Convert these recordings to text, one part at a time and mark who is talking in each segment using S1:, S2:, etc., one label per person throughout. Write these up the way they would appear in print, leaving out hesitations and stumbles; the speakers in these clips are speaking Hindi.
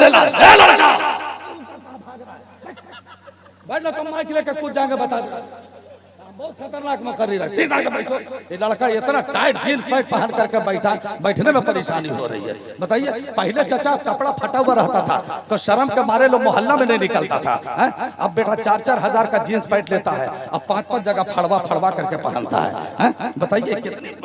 S1: मेरे लाल, ए लड़का बैठ लो, कमाई के लेकर कुछ जाएंगे बता दे। बहुत खतरनाक मकरी रहा। ठीक है बैठो। ये लड़का इतना टाइट जींस पैंट पहन करके बैठा, बैठने में परेशानी हो रही है। बताइए, पहले चचा कपड़ा फटा हुआ रहता था तो शर्म के मारे लोग मोहल्ला में नहीं निकलता था। अब बेटा 4-4 हजार का जींस पैंट लेता है, अब 5-5 जगह फड़वा करके पहनता है। बताइए कितनी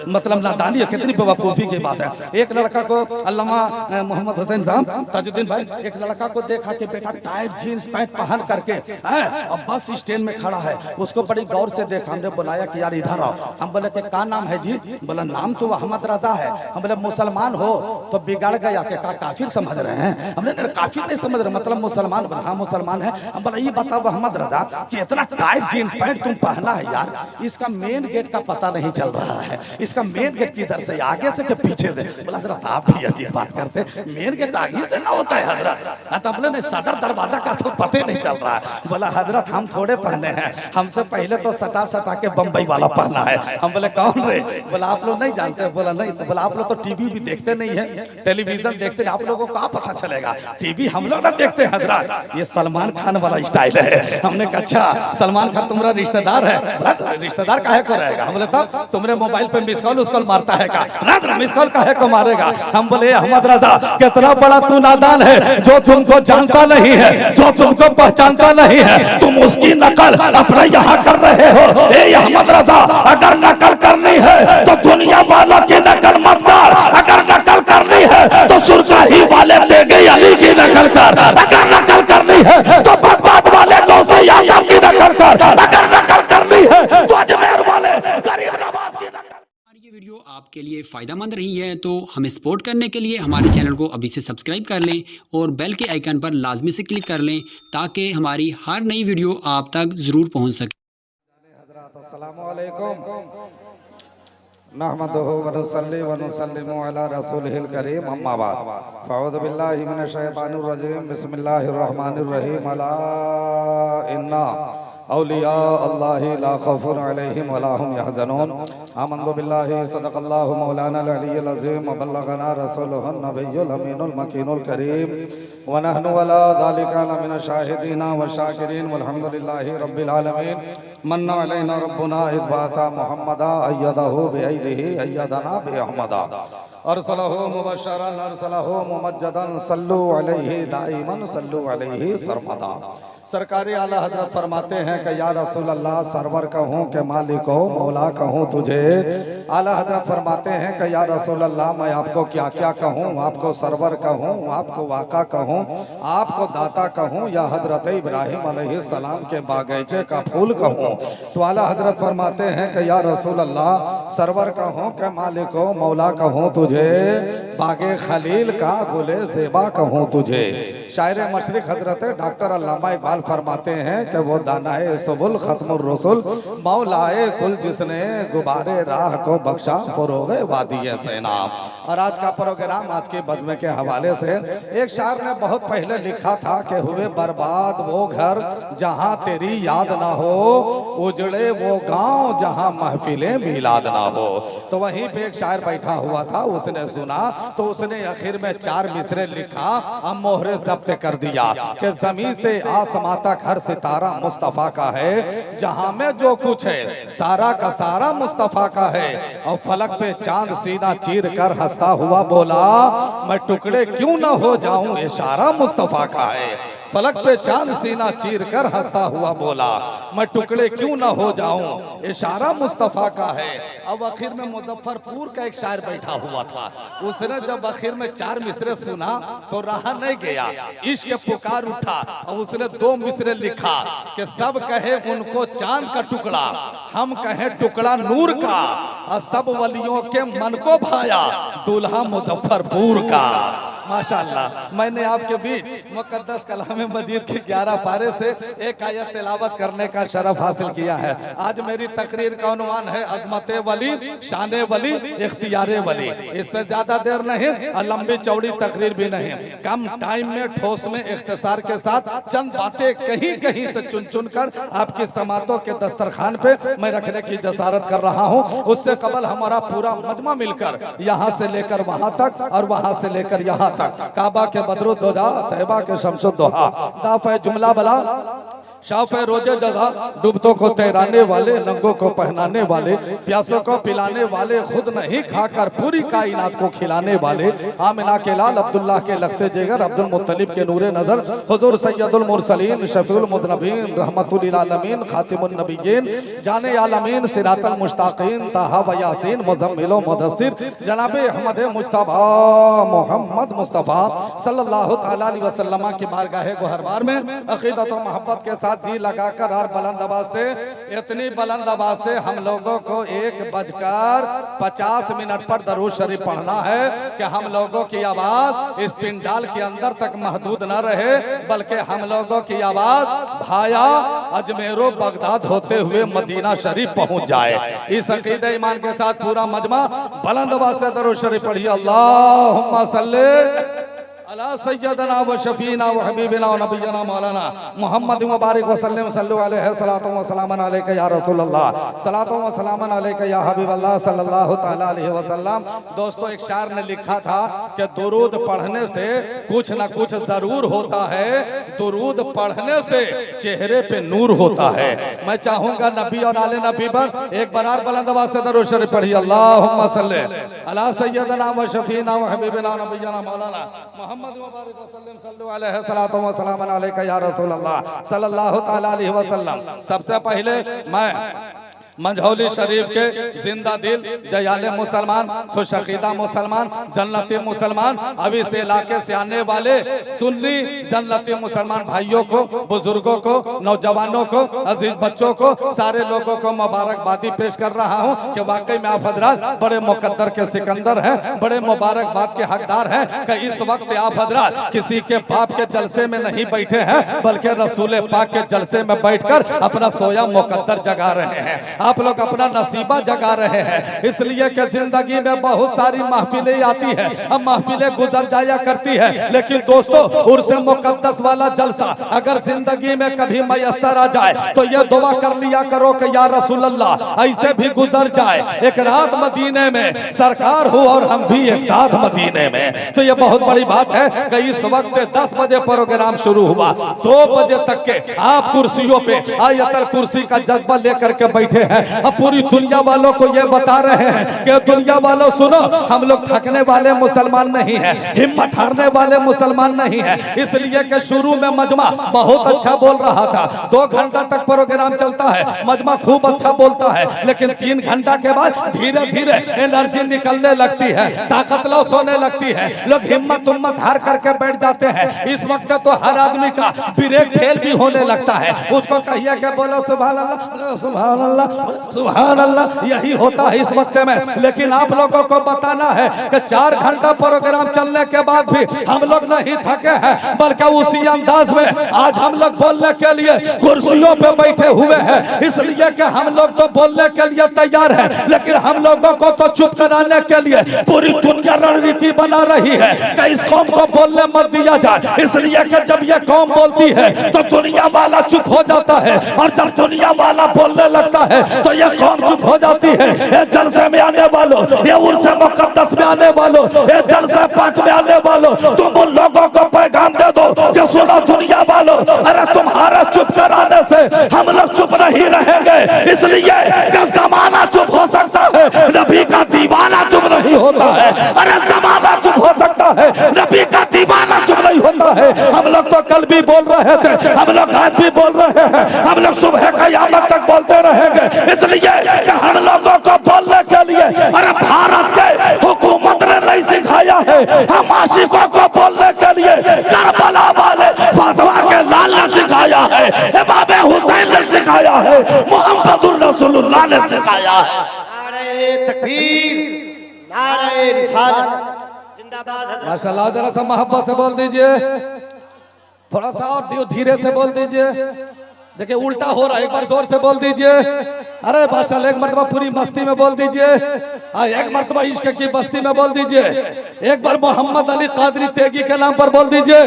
S1: मतलब नादानी है, कितनी बेवकूफी की बात है। एक लड़का को अल्लामा मोहम्मद हुसैन साहब ताजुद्दीन भाई, एक लड़का को देखा कि बेटा टाइट जींस पैंट पहन करके अब बस स्टैंड में खड़ा है। उसको बड़ी गौर से देखा, हमने बुलाया कि यार इधर आओ। हम बोले कि क्या नाम है जी? बोला नाम तो अहमद रजा है। हम बोले मुसलमान हो तो बिगाड़ गया कि का काफिर समझ रहे हैं? हमने काफिर नहीं समझ रहे, मतलब मुसलमान। बोला हाँ मुसलमान है। हम बोला ये बताओ अहमद रजा कि इतना टाइट जींस पैंट तुम पहना है यार, इसका मेन गेट का पता नहीं चल रहा है, इसका मेन गेट किधर से, आगे से कि पीछे से? बोला हजरत आप भी अजीब बात करते, मेन गेट आगे से ना होता है हजरत। तो हमने सदर दरवाजा का पता नहीं चल रहा है। बोला हजरत हम थोड़े पहने हैं, हमसे पहले तो सटा के बम्बई वाला पहना है। हम बोले कौन रे? बोला आप लोग नहीं जानते? बोला नहीं। तो बोला आप लोग तो टीवी भी देखते नहीं है, टेलीविजन देखते नहीं, आप लोगों को क्या पता चलेगा? टीवी हम लोग ना देखते हजरत, ये सलमान खान वाला स्टाइल है। हमने कहा अच्छा सलमान खान तुम्हारा रिश्तेदार है? रिश्तेदार काहे को रहेगा? हम बोले तब तुमने मोबाइल पे मिस कॉल उसको मारता है का? मिस कॉल काहे को मारेगा? हम बोले अहमद रजा कितना बड़ा तू नादान है, जो तुमको जानता नहीं है, जो तुमको पहचानता नहीं है, तुम उसकी नकल अपने यहाँ कर रहे हो। अहमद रजा अगर नकल करनी है तो दुनिया वालों की नकल मत कर, अगर नकल करनी है तो सुरकाही वाले तेगे अली की नकल कर, अगर नकल करनी है तो बगदाद वाले गौसे आजम की नकल कर, अगर नकल करनी है तो अजमेर वाले गरीब नवाज की नकल।
S2: ये वीडियो आपके लिए फ़ायदेमंद रही है तो हमें सपोर्ट करने के लिए हमारे चैनल को अभी से सब्सक्राइब कर लें और बेल के आइकन पर लाजमी से क्लिक कर लें ताकि हमारी हर नई वीडियो आप तक ज़रूर पहुंच सके।
S3: अस्सलामु अलैकुम नहमदुहु व नुसल्ली व नुसल्लिमु अला रसूलिहिल करीम अम्मा बाद फ़अऊज़ु बिल्लाहि मिनश शैतानिर रजीम बिस्मिल्लाहिर रहमानिर रहीम अला इन्ना औलिया अल्लाहि ला खौफुन अलैहिम वला हुम यहज़नून आमन्तु बिल्लाहि सदक़ल्लाहु मौलाना अल-अलिय्युल अज़ीम व बल्लगना रसूलुहुन नबिय्युल अमीनुल मकीनुल करीम व नहनु अला ज़ालिका लमिनश शाहिदीना व शाकिरीन वल्हम्दुलिल्लाहि रब्बिल आलमीन मन्ना अलैना रब्बुना इज़ बअसा मुहम्मदा अय्यदहु बिअयदिही अय्यदना बिअहमदा अरसलहु मुबश्शरन अरसलहु मुमज्जदन सल्लु अलैहि दाइमन सल्लु अलैहि सरमदा। सरकारी आला हजरत फरमाते हैं कि या रसूल अल्लाह सरवर कहूँ के मालिक हो, मौला कहूँ तुझे। आला हजरत फरमाते हैं कि या रसूल अल्लाह मैं आपको क्या क्या कहूँ, आपको सरवर कहूँ, आपको वाका कहूँ, आपको दाता कहूँ, या हजरत इब्राहिम अलैहिस्सलाम के बागीचे का फूल कहूँ? तो आला हजरत फरमाते हैं कि या रसूल अल्लाह सरवर कहूँ के मालिक हो, मौला कहूँ तुझे, बागे खलील का गुले ज़ेबा कहूँ तुझे। शायर मशरिक हजरत डॉक्टर अल्लामा इकबाल फरमाते हैं कि वो दानाए सुबुल खत्मुर रसूल मौलाए कुल जिसने गुबारे राह को बख्शा फरोगे वादी सेना। और आज का प्रोग्राम आज के बज़्म के हवाले से एक शायर ने बहुत पहले लिखा था कि हुए बर्बाद वो घर जहाँ तेरी याद ना हो, उजड़े वो गांव जहाँ महफिलें मिलाद ना हो। तो वहीं पे एक शायर बैठा हुआ था, उसने सुना तो उसने आखिर में 4 मिसरे लिखा, अब मोहरे जब्त कर दिया कि ज़मीन से आसमां तक हर सितारा मुस्तफा का है, जहां में जो कुछ है सारा का सारा मुस्तफा का है। और फलक पे चांद सीना चीर कर हंसता हुआ बोला, मैं टुकड़े क्यों न हो जाऊं, इशारा मुस्तफा का है। फलक पे चांद सीना चीर कर हंसता हुआ बोला, मैं टुकड़े क्यों न हो जाऊं, इशारा मुस्तफा का है। अब आखिर में मुजफ्फरपुर का एक शायर बैठा हुआ था, उसने जब आखिर में 4 मिसरे सुना तो रहा नहीं गया, इश्क पुकार उठा और उसने 2 मिसरे लिखा कि सब कहे उनको चांद का टुकड़ा, हम कहे टुकड़ा नूर का, और सब वलियों के मन को भाया दूल्हा मुजफ्फरपुर का। माशाअल्लाह, मैंने आपके बीच मुकद्दस कलाम मजीद की 11 पारे से एक आयत तिलावत करने का शरफ हासिल किया है। आज मेरी तकरीर का उन्वान है अजमत वली, शान वली, इख्तियार वली। इस पे ज्यादा देर नहीं और लंबी चौड़ी तकरीर भी नहीं, कम टाइम में ठोस में इख्तिसार के साथ चंद बातें कहीं कहीं से चुन चुन कर आपकी समातों के दस्तरखान पे मैं रखने की जसारत कर रहा हूँ। उससे कबल हमारा पूरा मजमा मिलकर यहाँ से लेकर वहाँ तक और वहाँ से लेकर यहाँ तक, काबा के बदरुद्दोजा, तैयबा के शमसुद्दोहा, दाफ़े जुमला बला, शाफ़े रोजे जज़ा, डूबतों को तैराने वाले, नंगों को पहनाने वाले, प्यासों को पिलाने वाले, खुद नहीं खाकर पूरी कायनात को खिलाने वाले, आमिना के लाल, अब्दुल्लाह के लख्ते जिगर, अब्दुल मुत्तलिब के नूरे नज़र, हुज़ूर सैयदुल मुरसलीन, शफ़ीउल मुज़नबीन, रहमतुल लिल आलमीन, खातिमुन नबिय्यीन, जाने आलमीन, सिरातल मुश्ताक़ीन, ताहा व यासीन, मुज़म्मिल व मुदस्सिर, जनाबे अहमद मुज्तबा मोहम्मद मुस्तफ़ा सल्लल्लाहु तआला अलैहि वसल्लम की बारगाह गोहरबार में अक़ीदत व मोहब्बत के साथ जी लगाकर और बुलंद आवाज से, इतनी बुलंद आवाज से हम लोगों को 1:50 पर दरूद शरीफ पढ़ना है कि हम लोगों की आवाज इस पिंडाल के अंदर तक महदूद न रहे, बल्कि हम लोगों की आवाज भाया अजमेरो बगदाद होते हुए मदीना शरीफ पहुंच जाए। इस अकीदे ईमान के साथ पूरा मजमा बुलंद आवाज से दरूद शरीफ पढ़िए। अल्लाहुम्मा सल्ली अला सय्यदना व शफीना व हबीबिना व नबियना मौलाना मुहम्मद मुबारक वसल्लम सल्लु अलैहि सलातो व सलामन अलैका या रसूल अल्लाह, सलातो व सलामन अलैका या हबीब अल्लाह सल्लल्लाहु तआला अलैहि वसल्लम। दोस्तों, एक शायर ने लिखा था कि दुरूद पढ़ने से कुछ न कुछ जरूर होता है, दुरूद पढ़ने से चेहरे पे नूर होता है। मैं चाहूंगा नबी और आले नबी पर एक बार बुलंद आवाज से दरूद शरीफ पढ़िए। अल्लाहुम्मा सल्ली अला सय्यदना व शफीना व हबीबिना व नबियना मौलाना मुहम्मद मुबारक वसल्लम सल्लु अलैहि सलातो व सलामन अलैका या रसूल अल्लाह सल्लल्लाहु तआला अलैहि वसल्लम। सबसे पहले मैं मंझौली शरीफ के जिंदा दिल जयाले मुसलमान, खुश अकीदा मुसलमान, जन्नती मुसलमान, अभी से इलाके से आने वाले सुन्नी जन्नती मुसलमान भाइयों को, बुजुर्गों को, नौजवानों को, अजीज बच्चों को, सारे लोगों को मुबारकबादी पेश कर रहा हूँ कि वाकई में आप हजरात बड़े मुकद्दर के सिकंदर हैं, बड़े मुबारकबाद के हकदार हैं कि इस वक्त आप हजरात किसी के बाप के जलसे में नहीं बैठे हैं, बल्कि रसूल पाक के जलसे में बैठकर अपना सोया मुकद्दर जगा रहे हैं, आप लोग अपना नसीबा जगा रहे हैं। इसलिए कि जिंदगी में बहुत सारी महफिलें आती है, अब महफिलें गुजर जाया करती है, लेकिन दोस्तों उर्से मुकद्दस वाला जलसा अगर जिंदगी में कभी मयसर आ जाए तो ये दुआ कर लिया करो कि या रसूल अल्लाह ऐसे भी गुजर जाए एक रात मदीने में सरकार हो और हम भी एक साथ मदीने में। तो ये बहुत बड़ी बात है कि इस वक्त 10 बजे प्रोग्राम शुरू हुआ, 2 बजे तक के आप कुर्सियों पे आयतल कुर्सी का जज्बा लेकर के बैठे हैं। अब पूरी दुनिया वालों को ये बता रहे हैं कि दुनिया वालों सुनो, हम लोग थकने वाले मुसलमान नहीं है, हिम्मत हारने वाले मुसलमान नहीं है। इसलिए कि शुरू में मजमा बहुत अच्छा बोल रहा था, 2 घंटा तक प्रोग्राम चलता है, मजमा खूब अच्छा बोलता है, लेकिन 3 घंटा के बाद धीरे धीरे एनर्जी निकलने लगती है, ताकत लॉस होने लगती है, लोग हिम्मत उम्मत हार करके बैठ जाते हैं। इस वक्त तो हर आदमी का ब्रेक फेल भी होने लगता है, उसको कहिए कि बोलो सुभान अल्लाह सुभान अल्लाह सुभान अल्लाह, यही होता है इस वक्त में। लेकिन आप लोगों को बताना है कि 4 घंटा प्रोग्राम चलने के बाद भी हम लोग नहीं थके हैं, बल्कि उसी अंदाज में आज हम लोग बोलने के लिए कुर्सियों पे बैठे हुए हैं। इसलिए कि हम लोग तो बोलने के लिए तैयार है, लेकिन हम लोगों को तो चुप कराने के लिए पूरी दुनिया रणनीति बना रही है कि इस कौम को बोलने मत दिया जाए। इसलिए कि जब ये कौम बोलती है तो दुनिया वाला चुप हो जाता है, और जब दुनिया वाला बोलने लगता है तो ये कौम चुप हो जाती है। ये जलसे में आने वालों, ये उर्से मुकद्दस में आने वालों, ये जलसे पाक में आने वालों, तुम उन लोगों को पैगाम दे दो कि सुनो दुनिया वालों, अरे तुम्हारा चुप कराने से हम लोग चुप नहीं रहेंगे। इसलिए कि जमाना चुप हो सकता है, नबी का दीवाना चुप नहीं होता है। अरे जमाना चुप हो सकता है, नबी का दीवाना चुप नहीं होता है। हम लोग तो कल भी बोल रहे थे, हम लोग आज भी बोल रहे हैं, हम लोग सुबह कयामत तक बोलते रहेंगे। इसलिए कि हम लोगों को बोलने के लिए अरे भारत के हुकूमत ने नहीं सिखाया है, हम आशिकों को बोलने के लिए करबला वाले फातिमा के लाल ने सिखाया है, इमाम हुसैन ने सिखाया है, मुहम्मदुर रसूलुल्लाह ने सिखाया है।
S4: नारे तकबीर, नारे रिसालत, जिंदाबाद।
S3: माशाल्लाह, जरा सा मोहब्बत से बोल दीजिए, थोड़ा सा और धीरे से बोल दीजिए। देखिए उल्टा हो रहा है, एक बार जोर से बोल दीजिए। अरे माशाल्लाह, एक मरतबा पूरी मस्ती में बोल दीजिए, एक मरतबा इश्क की बस्ती में बोल दीजिए, एक बार मोहम्मद अली कादरी तेगी के नाम पर बोल दीजिए,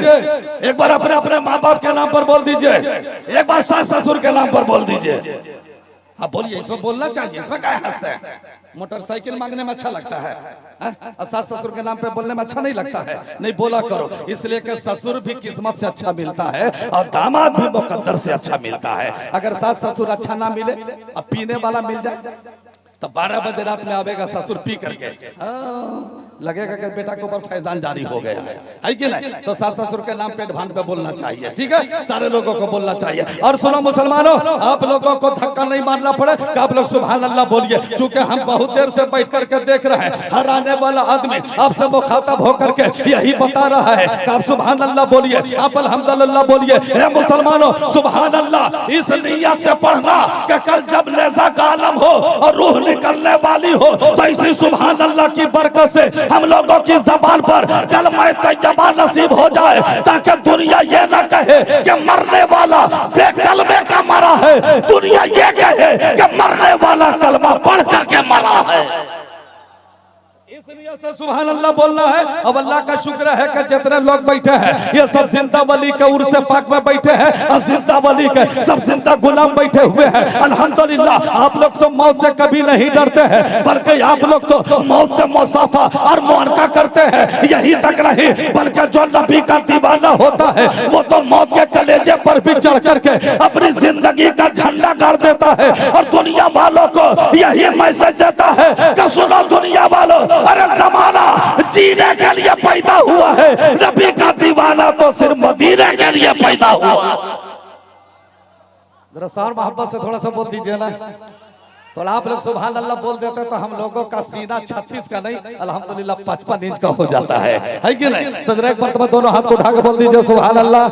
S3: एक बार अपने अपने माँ बाप के नाम पर बोल दीजिए, एक बार सास ससुर के नाम पर बोल दीजिए। हाँ बोलिए, इसमें बोलना चाहिए, इसमें क्या हंसते हैं,
S1: मोटरसाइकिल मांगने में अच्छा लगता है और सास ससुर के नाम पे बोलने में अच्छा नहीं लगता है। नहीं बोला करो, इसलिए कि ससुर भी किस्मत से अच्छा मिलता है और दामाद भी मुकद्दर से अच्छा मिलता है। अगर सास ससुर अच्छा ना मिले और पीने वाला मिल जाए तो 12 बजे रात में आवेगा ससुर पी करके, लगेगा कि बेटा के ऊपर फैजान जारी हो गया है कि नहीं। तो सास ससुर के नाम पेट भान पे बोलना चाहिए, ठीक है, सारे लोगों को बोलना चाहिए। और सुनो मुसलमानों, आप लोगों को धक्का नहीं मारना पड़े कि आप लोग सुभान अल्लाह बोलिए, क्योंकि हम बहुत देर से बैठ करके देख रहे हैं हर आने वाला आदमी आपसे मुखातब होकर के यही बता रहा है कि आप सुभान अल्लाह बोलिए, आप अल्हम्दुलिल्लाह बोलिए। हे मुसलमानों, सुभान अल्लाह इस नियत से पढ़ना कि कल जब नेज़ा का आलम हो और रूह निकलने वाली हो तो इसी सुभान अल्लाह की बरकत से हम लोगों की जबान पर कलमा तैयबा नसीब हो जाए, ताकि दुनिया ये न कहे कि मरने वाला बेकलमे का मरा है, दुनिया ये कहे कि मरने वाला कलमा पढ़ करके मरा है। इसलिए से सुभान अल्लाह बोलना है। अब अल्लाह का शुक्र है कि जितने लोग बैठे हैं ये सब जिंदा वली के उर्स पाक में बैठे हैं और जिंदा वली के सब जिंदा गुलाम बैठे हुए हैं। अल्हम्दुलिल्लाह, आप लोग तो मौत से कभी नहीं डरते हैं, बल्कि आप लोग तो मौत से मुसाफा और मुआनका करते हैं। यही तक नहीं, बल्कि जो नबी का दीवाना होता है वो तो मौत के कलेजे पर भी चढ़ करके अपनी जिंदगी का झंडा गाड़ देता है और दुनिया वालों को यही मैसेज देता है कि सुनो दुनिया वालों, अरे जमाना जीने के लिए पैदा हुआ है, नबी का दीवाना तो सिर्फ मदीने के लिए पैदा हुआ। जरा सार मोहब्बत से थोड़ा सा बोल दीजिए ना, थोड़ा आप लोग सुभान अल्लाह बोल देते तो हम लोगों का सीना 36 का नहीं अल्हम्दुलिल्लाह 55 इंच का हो जाता है कि नहीं। तो जरा एक मरतबा दोनों हाथ को उठा के बोल दीजिए सुभान अल्लाह।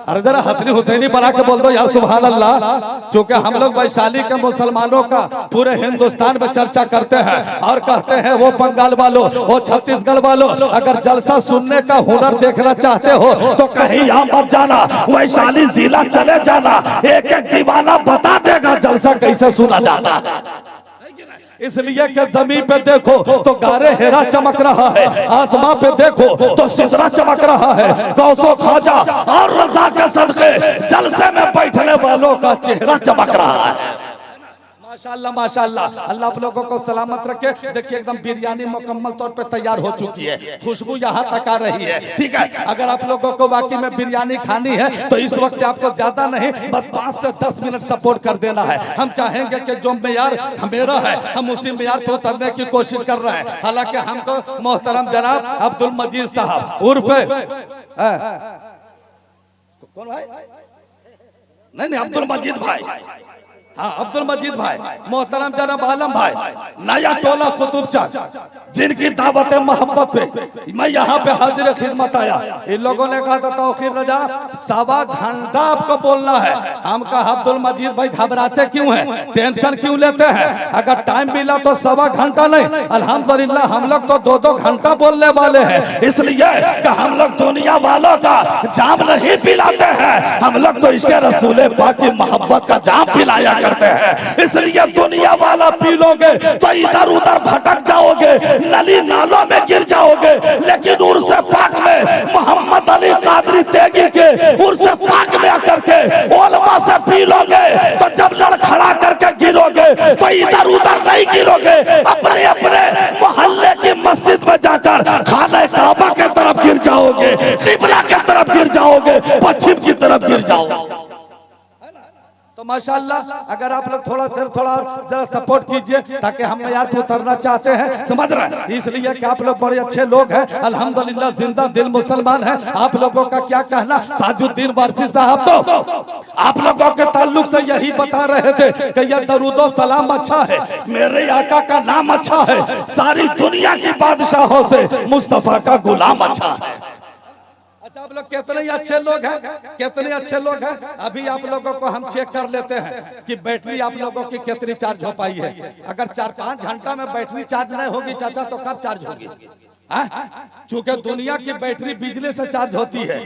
S1: अरे जरा हसनी हुसैनी बना के बोल दो यार सुभान अल्लाह। क्योंकि हम लोग वैशाली के मुसलमानों का पूरे हिंदुस्तान में चर्चा करते हैं और कहते हैं वो बंगाल वालों, वो छत्तीसगढ़ वालों, अगर जलसा सुनने का हुनर देखना चाहते हो तो कहीं यहाँ मत जाना, वैशाली जिला चले जाना, एक एक दीवाना बता देगा जलसा कैसे सुना जाता है। इसलिए कि जमीन पे देखो तो गारे हेरा चमक रहा है, आसमां पे देखो तो सिदरा चमक रहा है, गौसो ख्वाजा और रजा के सदके जलसे में बैठने वालों का चेहरा चमक रहा है। माशाअल्लाह माशाअल्लाह, अल्लाह आप लोगों को सलामत रखे। देखिए एकदम बिरयानी मुकम्मल तौर पे तैयार हो चुकी है, खुशबू यहाँ तक आ रही है, ठीक है। अगर आप लोगों को वाकई में बिरयानी खानी है तो इस वक्त आपको ज्यादा नहीं बस 5 से 10 मिनट सपोर्ट कर देना है। हम चाहेंगे कि जो मेयार मेरा है हम उसी मेयार पे उतरने की कोशिश कर रहे हैं। हालांकि हमको मोहतरम जनाब अब्दुल मजीद साहब उर्फ कौन भाई, नहीं अब्दुल मजीद भाई, हाँ अब्दुल मजीद भाई, मोहतरम जनाब आलम भाई, नया टोला कुतुब चक, जिनकी दावत मोहब्बत पे मैं यहाँ पे हाजिर खिदमत आया। इन लोगों ने कहा था तौकीर रजा 1.25 घंटा आपको बोलना है। हम कहा अब्दुल मजीद भाई घबराते क्यों हैं, टेंशन क्यों लेते हैं, अगर टाइम मिला तो 1.25 घंटा नहीं, अल्हम्दुलिल्लाह हम लोग तो 2-2 घंटा बोलने वाले हैं। इसलिए कि हम लोग दुनिया वालों का जाम नहीं पिलाते हैं, हम लोग तो इसके रसूल पाक की मोहब्बत का जाम पिलाया करते हैं। इसलिए दुनिया वाला पी लोगे तो इधर उधर भटक जाओगे, नली नालों में गिर जाओगे, लेकिन उर्स पाक में मोहम्मद अली कादरी तेगी के उर्स पाक में आकर के उलमा से पी लोगे तो जब लड़खड़ा करके गिरोगे तो इधर उधर नहीं गिरोगे, अपने अपने मोहल्ले की मस्जिद में जाकर खाने काबा के तरफ गिर जाओगे, किबला के तरफ गिर जाओगे, पश्चिम की तरफ गिर जाओगे। तो माशाअल्लाह अगर आप लोग थोड़ा जरा सपोर्ट कीजिए ताकि हम यार पे उतरना चाहते हैं, समझ रहे हैं। इसलिए कि आप लोग बड़े अच्छे लोग हैं, अल्हम्दुलिल्लाह जिंदा दिल मुसलमान है। आप लोगों का क्या कहना, ताजुद्दीन वारसी साहब तो आप लोगों के ताल्लुक से यही बता रहे थे कि यह दरूदो सलाम अच्छा है, मेरे आका का नाम अच्छा है, सारी दुनिया की बादशाहों से मुस्तफा का गुलाम अच्छा है। अच्छा आप लोग कितने अच्छे लोग हैं, कितने अच्छे लोग हैं। अभी आप लोगों को हम चेक कर लेते हैं कि बैटरी आप लोगों की कितनी चार्ज हो पाई है। अगर 4-5 घंटा में बैटरी चार्ज नहीं होगी चाचा तो कब चार्ज होगी? चूंकि दुनिया की बैटरी बिजली से चार्ज होती है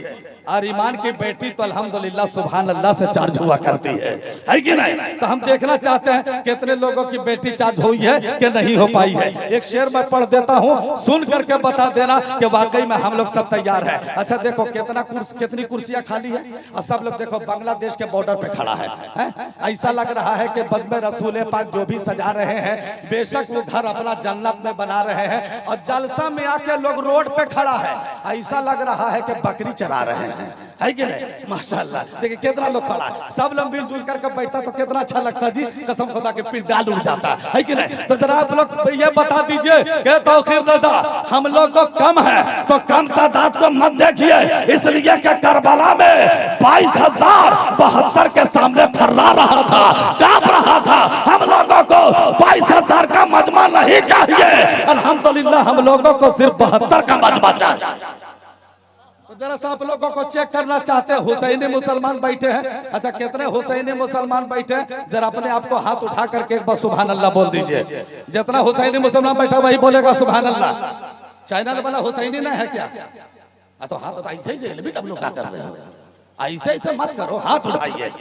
S1: और ईमान की बेटी तो अल्हम्दुलिल्लाह सुभान अल्लाह से चार्ज हुआ करती है कि नहीं? तो हम देखना चाहते हैं कितने लोगों की बेटी चार्ज हुई है कि नहीं हो पाई है। एक शेर मैं पढ़ देता हूँ, सुन करके बता देना कि वाकई में हम लोग सब तैयार है। अच्छा देखो कितनी कुर्सियां खाली है और सब लोग देखो बांग्लादेश के बॉर्डर पे खड़ा है। ऐसा लग रहा है कि बज़्म रसूल पाक जो भी सजा रहे हैं, बेशक वो घर अपना जन्नत में बना रहे हैं और जलसा में आके लोग रोड पे खड़ा है, ऐसा लग रहा है कि बकरी चरा रहे हैं, है कि नहीं? माशाल्लाह देखिए कितना लोग खड़ा है, सब लोग मिलजुल करके बैठता तो कितना अच्छा लगता जी, कसम खुदा के पिंड डाल उड़ जाता है कि नहीं? तो जरा आप लोग ये बता दीजिए कि तौकीर रजा हम लोग को कम है तो कम तादाद को मत देखिए, इसलिए कि करबला में 22,072 के सामने थर्रा रहा था, कांप रहा था। हम लोगों को 22,000 का मजमा नहीं चाहिए, अल्हम्दुलिल्लाह हम लोगों को सिर्फ 72 का मजमा चाहिए। जरा सा आप लोगों को चेक करना चाहते हैं, हुसैनी मुसलमान बैठे हैं। अच्छा कितने हुसैनी मुसलमान बैठे हैं? जरा अपने आप को हाथ उठा करके एक बार सुभान अल्लाह बोल दीजिए। जितना हुसैनी मुसलमान बैठा वही बोलेगा सुभान अल्लाह। चैनल वाला हुसैनी नहीं है क्या? तो हाथ ऐसे ही डब्लू का कर रहे हो, ऐसे ऐसे मत करो, हाथ उठाइए।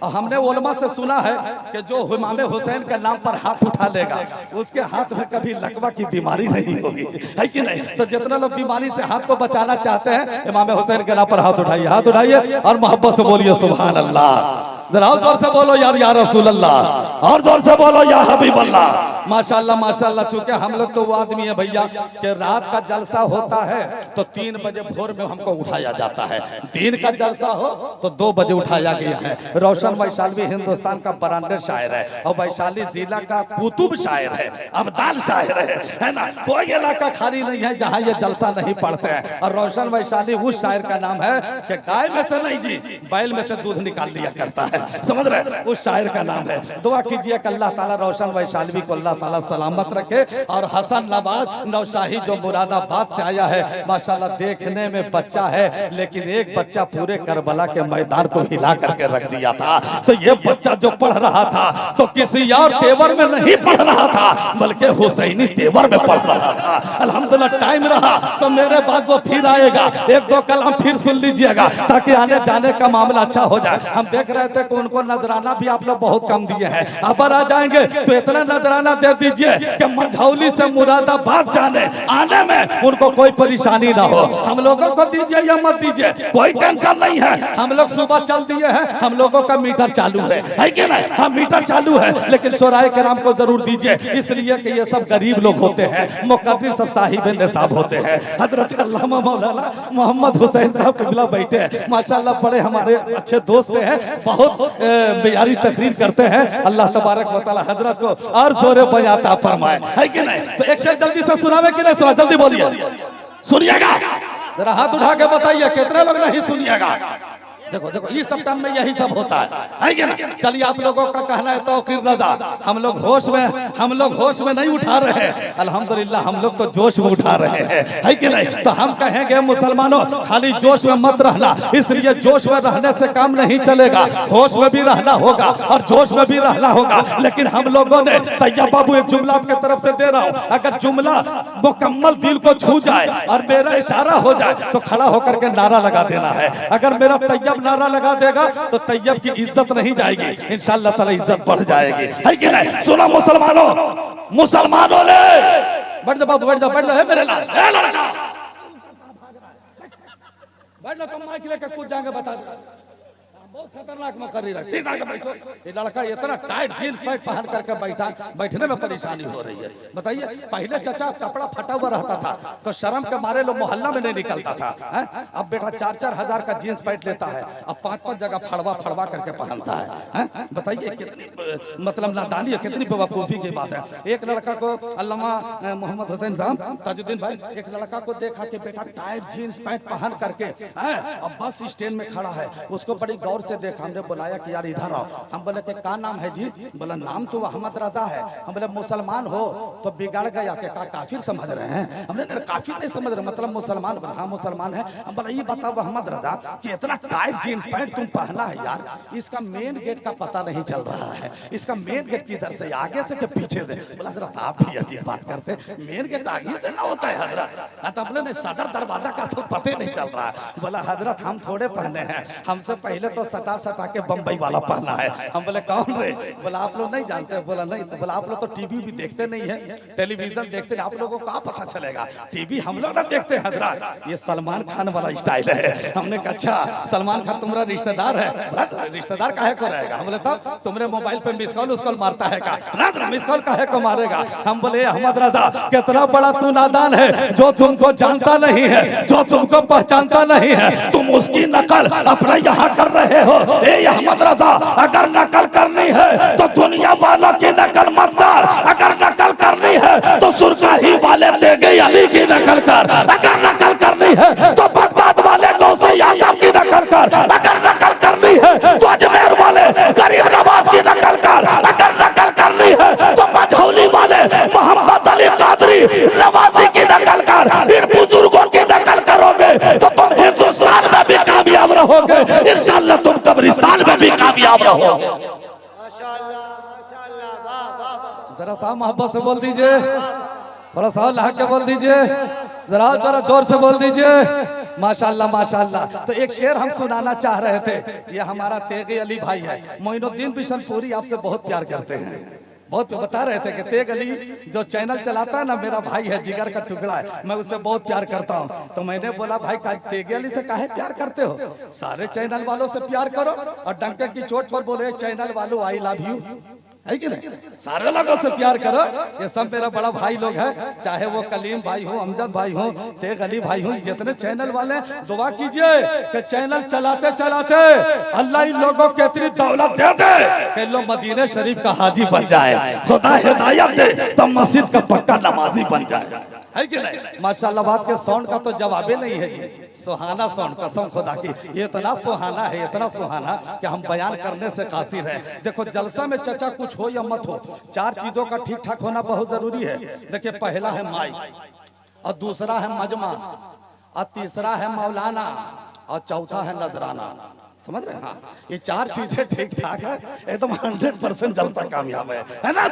S1: और हमने उलमा से सुना है कि जो इमाम हुसैन के नाम पर हाथ उठा लेगा उसके हाथ में कभी लकवा की बीमारी नहीं होगी, है कि नहीं? तो जितने लोग बीमारी से हाथ को बचाना चाहते हैं इमाम हुसैन के नाम पर हाथ उठाइए और मोहब्बत से बोलिए सुभान अल्लाह। जरा और जोर से बोलो यार या रसूल अल्लाह, और जोर से बोलो या हबीब अल्लाह। माशाल्लाह माशाल्लाह। चूंकि हम लोग तो वो आदमी है भैया कि रात का जलसा होता है तो 3 बजे भोर में हमको उठाया जाता है, दिन का जलसा हो तो 2 बजे उठाया गया है। रोशन वैशाली हिंदुस्तान का ब्रांडेड शायर है और वैशाली जिला का कुतुब शायर है, अब्दाल शायर है ना? कोई इलाका खाली नहीं है जहाँ ये जलसा नहीं पढ़ते हैं। और रोशन वैशाली उस शायर का नाम है कि गाय में से नहीं जी बैल में से दूध निकाल लिया करता है, समझ रहे? उस शायर का नाम है। दुआ कीजिए कि अल्लाह ताला रोशन वैशाली को अल्लाह ताला सलामत रखे। और हसन नवाज नौशाही जो मुरादाबाद से आया है माशाल्लाह, देखने में बच्चा है लेकिन एक बच्चा पूरे करबला के मैदान को हिला करके रख दिया था। तो ये बच्चा जो पढ़ रहा था तो किसी और तेवर में नहीं पढ़ रहा था बल्कि हुसैनी तेवर में पढ़ रहा था। अल्हम्दुलिल्लाह टाइम रहा तो मेरे बाद वो फिर आएगा, 1-2 कलाम फिर सुन लीजिएगा ताकि आने जाने का मामला अच्छा हो जाए। हम देख रहे थे कि उनको नजराना भी आप लोग बहुत कम दिए हैं, अब आ जाएंगे तो इतना नजराना दे दीजिए कि मंझौली से मुरादाबाद जाने आने में उनको कोई परेशानी ना हो। हम लोगों को दीजिए या मत दीजिए कोई टेंशन नहीं है, हम लोग सुबह चल दिए हैं, हम लोगों का मीटर चालू है कि नहीं? हाँ मीटर चालू है, लेकिन शोराए कराम को जरूर दीजिए, इसलिए कि ये सब गरीब लोग होते हैं, मुकद्दर सब साहिब निसाब होते हैं। हजरत अल्लामा मौलाना मोहम्मद हुसैन साहब किबला बैठे हैं माशाल्लाह, बड़े हमारे अच्छे दोस्त हैं, बहुत बेयारी तकरीर करते हैं। अल्लाह तबारक व तआला हजरत को और जोरे बयाता फरमाए, है कि नहीं? तो एक शेर जल्दी से सुनावे कि नहीं सुना? जल्दी बोलिए, सुनिएगा। जरा हाथ उठा के बताइए कितने लोग नहीं सुनिएगा। देखो देखो इस सब टाइम में यही सब होता है कि ना? चलिए आप लोगों का कहना है तौकीर रजा, हम लोग होश में नहीं उठा रहे हैं, अल्हम्दुलिल्लाह हम लोग तो जोश में उठा रहे हैं, है कि नहीं? तो हम कहेंगे मुसलमानों खाली जोश में मत रहना, इसलिए जोश में रहने से काम नहीं चलेगा, होश में भी रहना होगा और जोश में भी रहना होगा। लेकिन हम लोगों ने तैयब बाबू एक जुमला आपके तरफ से दे रहा हूँ, अगर जुमला मुकम्मल दिल को छू जाए और मेरा इशारा हो जाए तो खड़ा होकर के नारा लगा देना है। अगर मेरा तैयब नारा लगा देगा तो तैयब की इज्जत नहीं जाएगी, इंशाअल्लाह ताला इज्जत बढ़ जाएगी, है कि नहीं? सुनो मुसलमानों ने बैठ जाओ बाबू, बैठ जाओ है मेरे लाल, बैठ जाओ, कम माइक लेकर कूद जाएंगे, बता दो बहुत खतरनाक मकर्री है। ठीक है बैठो, ये लड़का इतना टाइट जींस पैंट पहन करके बैठा, बैठने में परेशानी हो रही है। बताइए पहले चचा कपड़ा फटा हुआ रहता था तो शर्म के मारे लोग मोहल्ला में नहीं निकलता था, अब बेटा 4-4 हजार का जींस पैंट लेता है, अब 5-5 जगह फड़वा करके पहनता है। बताइए कितनी मतलब नादानी है, कितनी बेवकूफी की बात है। एक लड़का को अल्लामा मोहम्मद हुसैन साहब ताजुद्दीन भाई, एक लड़का को देखा कि बेटा टाइट जींस पैंट पहन करके अब बस स्टैंड में खड़ा है, उसको बड़ी गौर से देखा, हमने बुलाया कि यार इधर आओ। हम बोले कि क्या नाम है जी? बोला नाम तो अहमद रजा है। हम बोले मुसलमान हो? तो बिगड़ गया कि काफिर समझ रहे हैं। हमने काफिर नहीं समझ रहे, मतलब मुसलमान। बोला हाँ मुसलमान है। हम बोला ये बताओ अहमद रजा कि इतना टाइट जींस पैंट तुम पहना है यार, इसका मेन गेट का पता नहीं चल रहा है, इसका मेन गेट किधर से, आगे से कि पीछे से? बोला हजरत आप भी अजीब बात करते, मेन गेट आगे से ना होता है हजरत, तो हमने सदर दरवाजा का सब पता नहीं चल रहा है। बोला हजरत हम थोड़े पहने हैं, हमसे पहले तो सटा सटा के बम्बई वाला पहना है। हम बोले कौन रे? बोला आप लोग नहीं जानते? बोला नहीं। तो बोला आप लोग तो टीवी भी देखते नहीं है, टेलीविजन देखते नहीं, आप लोगों को क्या पता चलेगा? टीवी हम लोग ना देखते हैं हजरत, ये सलमान खान वाला स्टाइल है। हमने कहा अच्छा सलमान खान तुम्हारा रिश्तेदार है? रिश्तेदार काहे को रहेगा? हम बोले तब तुमने मोबाइल पे मिस कॉल उसको मारता है का? मिस कॉल काहे को मारेगा? हम बोले अहमद रजा कितना बड़ा तू नादान है, जो तुमको जानता नहीं है, जो तुमको पहचानता नहीं है, तुम उसकी नकल अपने यहाँ कर रहे हो। ए अहमद रजा अगर नकल करनी है तो दुनिया वालों की नकल मत कर, अगर नकल करनी है तो सुरकाही वाले तेगे अली की नकल कर, अगर नकल करनी है तो बगदाद वाले गौसे आजम की नकल कर, अगर नकल करनी है तो अजमेर वाले गरीब नवाज की नकल कर, अगर नकल करनी है तो मझौली वाले मोहम्मद अली कादरी नवाजी की नकल कर। इन बुजुर्गों की नकल करोगे तो तुम हिंदुस्तान में भी कामयाब रहोगे, इंशाअल्लाह तुम कब्रिस्तान में भी कामयाब रहोगे। जरा सा मोहब्बत से बोल दीजिए, थोड़ा सा अल्लाह के बोल दीजिए, जरा जरा जोर से बोल दीजिए माशाअल्लाह माशाअल्लाह। तो एक शेर हम सुनाना चाह रहे थे, ये हमारा तेगे अली भाई है, मोइनुद्दीन बिशनपुरी आपसे बहुत प्यार करते हैं, बहुत बता रहे थे कि तेग अली जो चैनल चलाता है ना मेरा भाई है, जिगर का टुकड़ा है, मैं उससे बहुत प्यार करता हूँ। तो मैंने बोला भाई तेग अली से काहे प्यार करते हो? सारे चैनल वालों से प्यार करो और डंके की चोट पर बोले चैनल वालों आई लव यू, है कि नहीं? सारे लोगों से प्यार करो, ये सब मेरा बड़ा भाई लोग है, चाहे वो कलीम भाई हो, अमजद भाई हो, तेग अली भाई हो, जितने चैनल वाले दुआ कीजिए कि चैनल चलाते चलाते अल्लाह इन लोगों को इतनी दौलत दे दे कि लोग मदीने शरीफ का हाजी बन जाए, खुदा हिदायत दे तो मस्जिद का पक्का नमाजी बन जाए, है कि नहीं? माशाअल्लाह बात के साउंड का तो जवाबे नहीं है जी, सुहाना साउंड, कसम खुदा की ये इतना सुहाना है, इतना सुहाना कि हम बयान करने से कासिर है। देखो जलसा में चचा कुछ हो या मत हो, चार चीजों का ठीक ठाक होना बहुत जरूरी है। देखिए पहला है माइक, और दूसरा है मजमा, और तीसरा है मौलाना, और चौथा है नजराना। समझ रहे हैं? हाँ, ये चार चीजें ठीक ठाक है, एकदम 100% जलसा कामयाब है ना?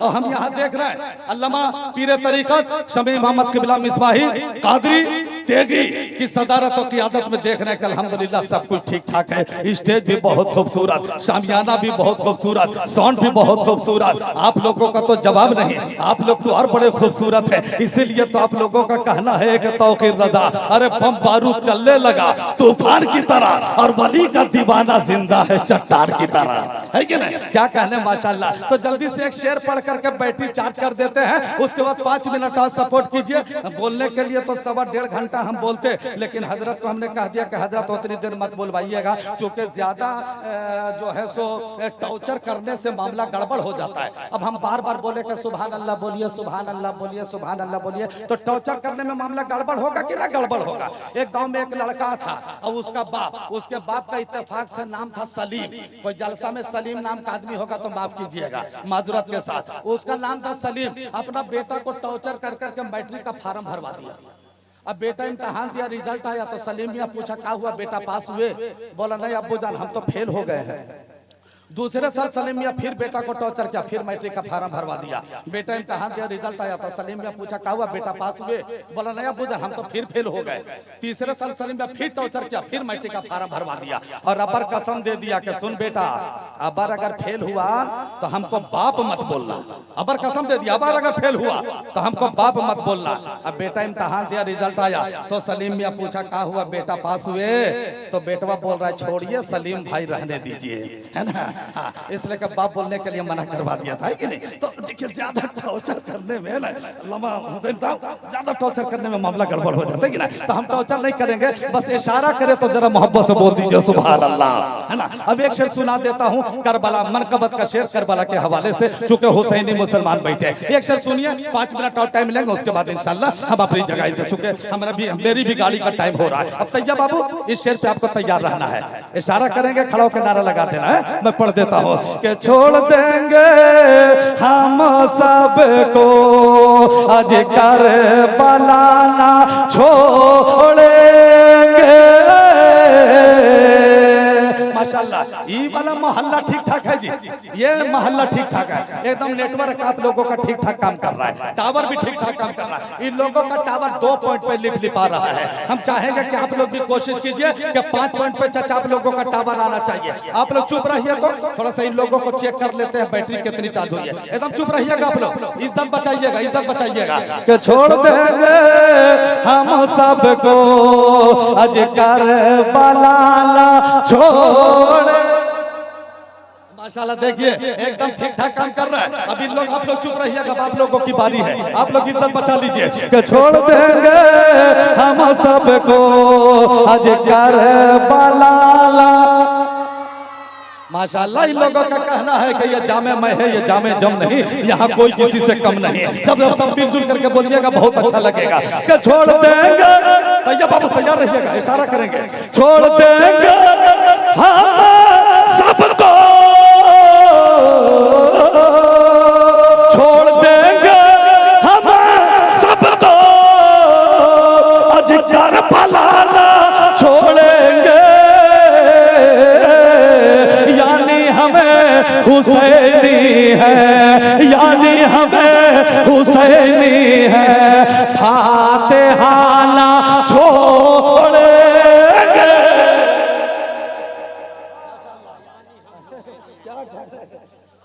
S1: और हम यहाँ देख रहे हैं अल्लामा पीरे तरीकत शमी मोहम्मद किबला मिसबाही कादरी तेगी की सदारत और क़ियादत में देख रहे हैं कि अल्हम्दुलिल्लाह सब कुछ ठीक ठाक है। स्टेज भी बहुत खूबसूरत, शामियाना भी बहुत खूबसूरत, साउंड भी बहुत खूबसूरत। आप लोगों का तो जवाब नहीं, आप लोग तो और बड़े खूबसूरत है, इसीलिए तो आप लोगों का कहना है कि तौकीर रजा, अरे बम बारूद चलने लगा तूफान की तरह, और वली का दीवाना जिंदा है चट्टान की तरह, है कि नहीं? क्या कहने माशाअल्लाह। तो जल्दी से एक शेर पढ़ करके बैटरी चार्ज कर देते हैं, उसके बाद 5 मिनट और सपोर्ट कीजिए। बोलने के लिए तो 1.5 घंटा हम बोलते, लेकिन हजरत को हमने कह दिया कि हजरत उतनी देर मत बोलवाइएगा, क्योंकि ज्यादा जो है सो टॉर्चर करने से मामला गड़बड़ हो जाता है। अब हम बार बार बोले कि सुभान अल्लाह बोलिए, सुभान अल्लाह बोलिए, सुभान अल्लाह बोलिए, तो टॉर्चर करने में मामला गड़बड़ होगा कि ना गड़बड़ होगा। एक गांव में एक लड़का था और उसका बाप, उसके बाप का इत्तेफाक से नाम था सलीम। कोई जलसा में सलीम नाम का आदमी होगा तो माफ कीजिएगा माजूरत के साथ, उसका नाम था सलीम। अपना बेटा को टॉर्चर कर करके मैट्रिक का फार्म भरवा दिया। अब बेटा इम्तहान दिया, रिजल्ट आया तो सलीम मियां पूछा क्या हुआ बेटा, पास हुए? बोला नहीं अब्बू जान हम तो फेल हो गए हैं। दूसरे साल सलीम मियां फिर बेटा को टॉर्चर किया, फिर मैट्रिक का फार्म भरवा दिया। बेटा इम्तहान दिया, रिजल्ट आया तो सलीम मियां पूछा क्या हुआ बेटा, पास हुए? बोला नहीं अब्बू जान हम तो फिर फेल हो गए। तीसरे साल सलीम मियां फिर टॉर्चर किया, फिर मैट्रिक का फार्म भरवा दिया, और अबर कसम दे दिया कि सुन बेटा, अबर अगर फेल हुआ तो हमको बाप मत बोलना। अबर कसम दे दिया, अबर अगर फेल हुआ तो हमको बाप मत बोलना। अब बेटा इम्तहान दिया, रिजल्ट आया तो सलीम मियां पूछा क्या हुआ बेटा, पास हुए? तो बेटवा बोल रहा है छोड़िए सलीम भाई रहने दीजिए, है ना, हाँ, इसलिए कि बाप बोलने के लिए मना करवा दिया था, है कि नहीं? तो देखिए ज्यादा टॉर्चर करने में ना लम्हा हुसैन साहब, ज्यादा टॉर्चर करने में मामला गड़बड़ हो जाता है कि ना। तो हम टॉर्चर नहीं करेंगे, बस इशारा करे तो जरा मोहब्बत से बोल दीजिए सुभान अल्लाह, है ना। अब एक शेर सुना देता हूँ करबला मनकबत का शेर, करबला के हवाले से, चूंकि हुसैनी मुसलमान बैठे। एक शेर सुनिए, 5 मिनट और टाइम लेंगे, उसके बाद इंशाल्लाह हम अपनी जगह दे चुके, हमारा भी मेरी भी गाड़ी का टाइम हो रहा है। अब तैयार बाबू, इस शेर पे आपको तैयार रहना है, इशारा करेंगे, खड़ा होकर नारा लगा देना है। मैं पढ़ देता हूँ कि छोड़ देंगे हम सबको आज करबला ना छोड़ेंगे। माशाल्लाह, ये वाला मोहल्ला ठीक ठाक है जी, ये मोहल्ला ठीक ठाक है, एकदम नेटवर्क आप लोगों का ठीक ठाक काम कर रहा है, टावर भी ठीक ठाक काम कर रहा है। इन लोगों का टावर 2 पॉइंट पे लिपा रहा है। हम चाहेंगे कि आप लोग भी कोशिश कीजिए कि 5 पॉइंट पे चाचा आप लोगों का टावर आना चाहिए। आप लोग चुप रहिए, तो थोड़ा सा इन लोगों को चेक कर लेते हैं बैटरी कितनी चार्ज हुई है। एकदम चुप रहिएगा आप लोग, इज्जत बचाइएगा, इज्जत बचाइएगा। कि छोड़ देंगे हम सबको आज करबला ना छोड़। माशाल्लाह, देखिए एकदम ठीक ठाक काम कर रहा है। अभी लोग, आप लोग चुप रहिएगा, आप लोगों की बारी है, आप लोग इज्जत बचा लीजिए। कि छोड़ देंगे हम सबको आज करबला ना। माशाल्लाह, इन लोगों का कहना है कि ये जामे मैं है, ये जामे जम नहीं, यहाँ कोई किसी से कम नहीं। जब सब मिलजुल करके बोलिएगा बहुत अच्छा लगेगा। कि छोड़ देंगे, तैयार बाबू तैयार रहिएगा, इशारा करेंगे। छोड़ देंगे हम सबको, छोड़ देंगे हम सबको आज करबला ना छोड़ेंगे। यानी हमें हुसैनी है, यानी हमें हुसैनी है, फातिहा ना छोड़ेंगे।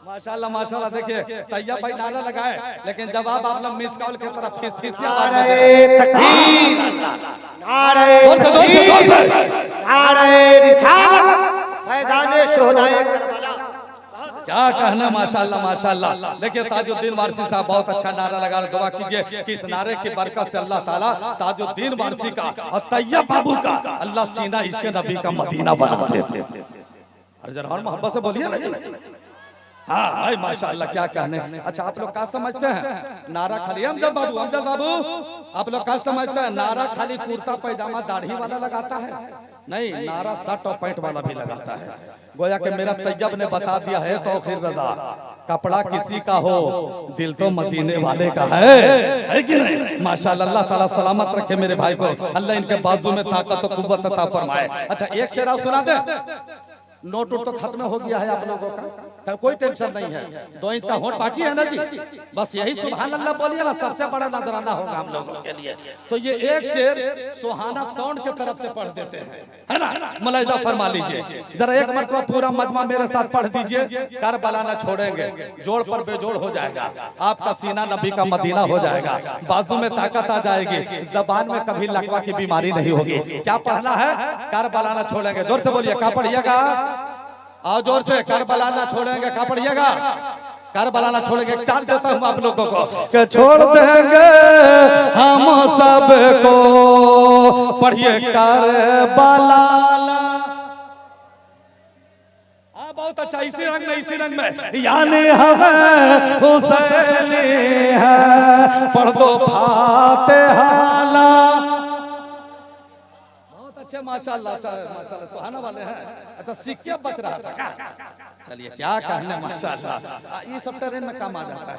S1: माशाल्लाह माशाल्लाह, देखिए तैयब भाई नारा लगाए, लेकिन जवाब आप लोग मिस कॉल की तरफ फीसिया बात में दे। क्या कहना, माशाल्लाह माशाल्लाह। देखिए ताजुद्दीन वारसी साहब बहुत अच्छा नारा लगा रहे, दुआ कीजिए कि इस नारे की बरकत से अल्लाह ताला ताजुद्दीन वारसी का और तैयब बाबू का अल्लाह सीना इश्क नबी का मदीना बना दे। अरे जरा और मोहब्बत से बोलिए ना। हाँ भाई माशाल्लाह, क्या कहने। अच्छा, आप लोग क्या समझते हैं नारा खाली, अमजद बाबू, अमजद बाबू, आप लोग क्या समझते हैं नारा खाली कुर्ता पैजामा दाढ़ी वाला लगाता है? नहीं, नारा शर्ट और पैंट वाला भी लगाता है। गोया कि मेरा तैयब ने बता दिया है तो फिर रजा, कपड़ा किसी का हो दिल तो मदीने वाले का है कि नहीं? माशाल्लाह, अल्लाह ताला सलामत रखे मेरे भाई को, अल्लाह इनके बाजू में ताकत और कुव्वत अता फरमाए। अच्छा, एक शेर आप सुना दे। नोट तो खत्म हो गया है आप लोगों का, कोई टेंशन नहीं है। 2 इंच का होट बाकी है ना जी, बस यही सुभान अल्लाह बोलिए ना, सबसे बड़ा नजराना होगा हम लोगों के लिए। तो ये एक शेर सुहाना साउंड के तरफ से पढ़ देते हैं, है ना, मुलाहिजा फरमा लीजिए। जरा एक मरतबा पूरा मजमा मेरे साथ पढ़ दीजिए। करबला ना छोड़ेंगे, जोड़ पर बेजोड़ हो जाएगा, आपका सीना नबी का मदीना हो जाएगा, बाजू में ताकत आ जाएगी, जबान में कभी लकवा की बीमारी नहीं होगी। क्या पढ़ना है? करबला ना छोड़ेंगे। जोर से बोलिए, क्या पढ़िएगा? आओ जोर से, करबला ना छोड़ेंगे, क्या पढ़िएगा? करबला ना छोड़ेंगे। 4 देता हूं आप लोगों को कि छोड़ देंगे हम सबको, पढ़िए करबला। बहुत अच्छा, इसी रंग में, इसी रंग में। यानी हमें हुसैनी है, पढ़ दो फातिहा ना। अच्छे माशाल्लाह माशाल्लाह, सुहाना वाले हैं। अच्छा, सिक्के बच रहा था, चलिए क्या कहने माशाल्लाह, ये सब ट्रेन में काम आ जाता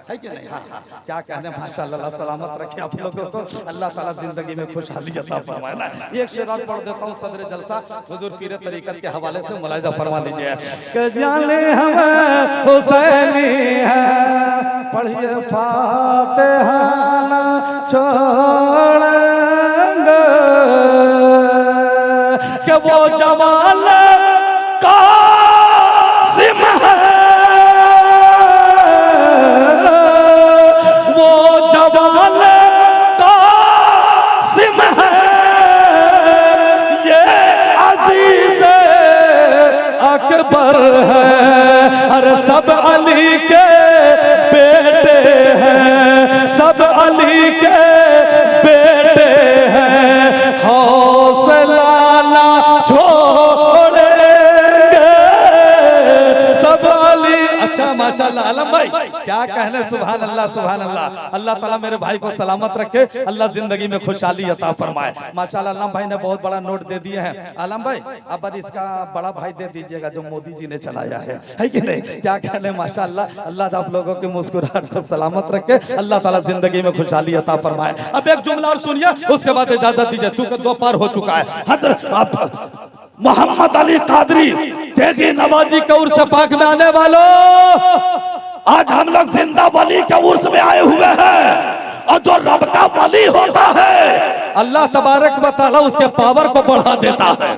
S1: है कि नहीं? हाँ हाँ, क्या कहने माशाल्लाह, सलामत रखे आप लोगों को, अल्लाह ताला जिंदगी में खुशहाली अता फरमाए ना। एक शेर और पढ़ देता हूँ सदर जलसा हुजूर पीर तरीकत के हवाले से, मुलाहिजा फरमा लीजिए। कि जाने हमें हुसैनी है, पढ़िए फातिहा ना छोड़ेंगे। कि वो जवान कासिम है, वो जवान कासिम है, ये अजीज अकबर है।
S3: अरे सब अली के बेटे हैं, सब अली के बेटे हैं, हौसला ना छोड़ेंगे सब अली। अच्छा माशाल्लाह आलम भाई क्या कहने, सुभान अल्लाह सुभान अल्लाह। अल्लाह ताला मेरे भाई को सलामत रखे, अल्लाह जिंदगी में खुशहाली अता फरमाए। माशाल्लाह आलम भाई ने बहुत बड़ा नोट दे दिए हैं। आलम भाई अब इसका बड़ा भाई दे दीजिएगा जो मोदी जी ने चलाया है कि नहीं? क्या कहने माशाल्लाह। अल्लाह आप लोगों की मुस्कुराहट को सलामत रखे, अल्लाह ताला जिंदगी में खुशहाली अता फरमाए। अब एक जुमला और सुनिए, उसके बाद इजाजत दीजिए, तू के 2 पार हो चुका है। हजरत मोहम्मद अली कादरी तेगी नवाजी के उर्स पाक में आने वालों, आज हम लोग जिंदा वली के उर्स में आए हुए हैं। और जो रब का वली होता है अल्लाह तबारक व तआला उसके पावर को बढ़ा देता है।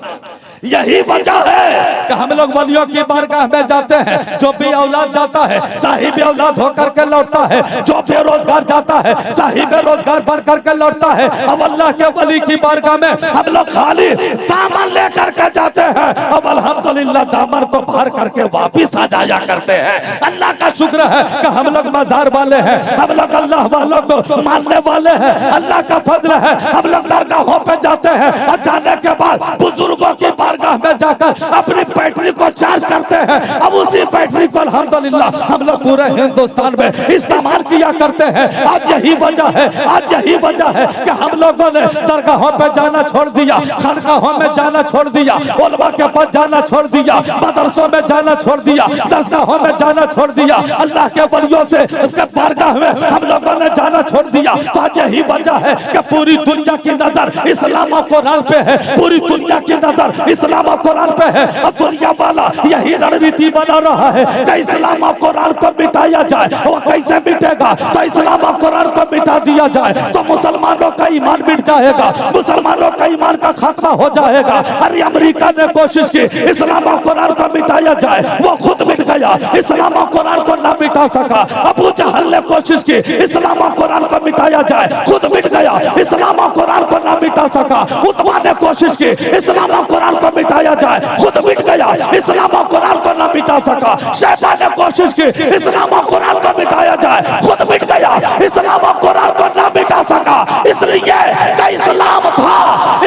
S3: यही वजह है कि हम लोग वलियों की बारगाह में जाते हैं। जो भी औलाद जाता है साहिब औलाद होकर के लौटता है, जो बेरोजगार जाता है साहिब रोजगार बन करके लौटता है। अब अल्लाह के वली की बारगाह में हम लोग खाली दामन लेकर के जाते हैं, अब अल्हम्दुलिल्लाह दामन को भर करके वापिस आ जाया करते हैं। अल्लाह का शुक्र है कि हम लोग मजार वाले हैं, हम लोग अल्लाह वालों को मानने वाले हैं। अल्लाह का फजल है, हम लोग दरगाहों पे जाते हैं और जाने के बाद बुजुर्गों की बारगाह में जाकर अपनी बैटरी को चार्ज करते हैं। अब उसी बैटरी को अल्हम्दुलिल्लाह हम लोग पूरे हिंदुस्तान में इस्तेमाल किया करते हैं। आज यही वजह है, आज यही वजह है कि हम लोगों ने दरगाहों पे जाना छोड़ दिया, खानकाहों में जाना छोड़ दिया, उलमा के पास जाना छोड़ दिया, मदरसों में जाना छोड़ दिया, दरगाहों में जाना छोड़ दिया, अल्लाह के वलियों से उसके बारगाह में हम लोगों ने जाना छोड़ दिया। तो आज यही वजह है कि पूरी दुनिया की नजर इस्लाम और कुरान पे है, पूरी दुनिया की नजर इस्लाम और कुरान पे है। और दुनिया वाला यही रणनीति बना रहा है कि इस्लाम और कुरान को मिटाया जाए। वो कैसे मिटेगा? तो इस्लाम और कुरान को मिटा दिया जाए तो मुसलमानों का ईमान मिट जाएगा, मुसलमानों का ईमान का खात्मा हो जाएगा। अरे अमेरिका ने कोशिश की इस्लाम और कुरान को मिटाया जाए, वो खुद मिट गया, इस्लाम और कुरान को ना मिटा सका। अबू जहल ने कोशिश की इस्लाम और कुरान को मिटाया जाए, खुद मिट गया, इस्लाम और कुरान को ना मिटा सका। उतबा ने कोशिश की इस्लाम और कुरान को मिटाया जाए, खुद मिट गया, इस्लाम और कुरान को ना मिटा सका। शैतान ने कोशिश की इस्लाम और कुरान को मिटाया जाए, खुद मिट गया, इस्लाम और कुरान को ना मिटा सका। इसलिए कि इस्लाम था,